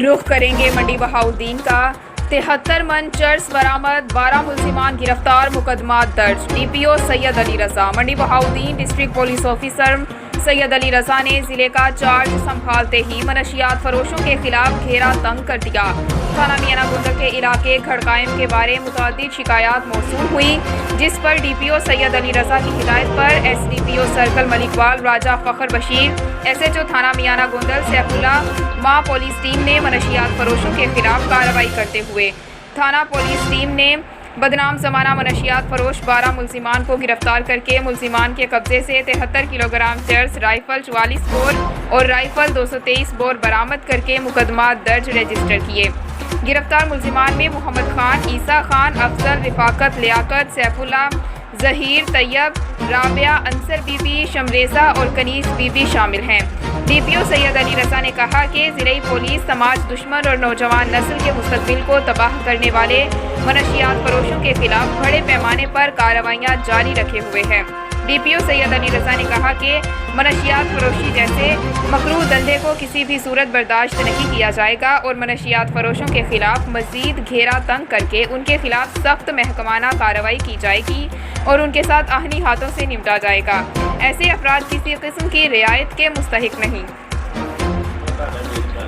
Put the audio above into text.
رخ کریں گے منڈی بہاؤالدین کا 73 من چرس برآمد 12 ملزمان گرفتار مقدمات درج ڈی پی او سید علی رضا منڈی بہاؤالدین ڈسٹرکٹ پولیس آفیسر سید علی رضا نے ضلع کا چارج سنبھالتے ہی منشیات فروشوں کے خلاف گھیرا تنگ کر دیا۔ تھانہ میانہ گندل کے علاقے کھڑکائم کے بارے متعدد شکایات موصول ہوئی، جس پر ڈی پی او سید علی رضا کی ہدایت پر ایس ڈی پی او سرکل ملک وال راجہ فخر بشیر، ایس ایچ او تھانہ میانہ گندل سیف اللہ ماہ پولیس ٹیم نے منشیات فروشوں کے خلاف کارروائی کرتے ہوئے تھانہ پولیس ٹیم نے بدنام زمانہ منشیات فروش 12 ملزمان کو گرفتار کر کے ملزمان کے قبضے سے 73 کلو گرام چرس، رائفل 44 بور اور رائفل 223 بور برآمد کر کے مقدمات درج رجسٹر کیے۔ گرفتار ملزمان میں محمد خان، عیسیٰ خان، افضل، رفاقت، لیاقت، سیف اللہ، ظہیر، طیب، رابعہ، انصر بی بی، شمریزہ اور کنیز بی بی شامل ہیں۔ ڈی پی او سید علی رضا نے کہا کہ ضلعی پولیس سماج دشمن اور نوجوان نسل کے مستقبل کو تباہ کرنے والے منشیات فروشوں کے خلاف بڑے پیمانے پر کارروائیاں جاری رکھے ہوئے ہے۔ ڈی پی او سید علی رضا نے کہا کہ منشیات فروشی جیسے مکروہ دھندے کو کسی بھی صورت برداشت نہیں کیا جائے گا اور منشیات فروشوں کے خلاف مزید گھیرا تنگ کر کے ان کے خلاف سخت محکمانہ کارروائی کی جائے گی اور ان کے ساتھ آہنی ہاتھوں سے نمٹا جائے گا۔ ایسے افراد کسی قسم کی رعایت کے مستحق نہیں۔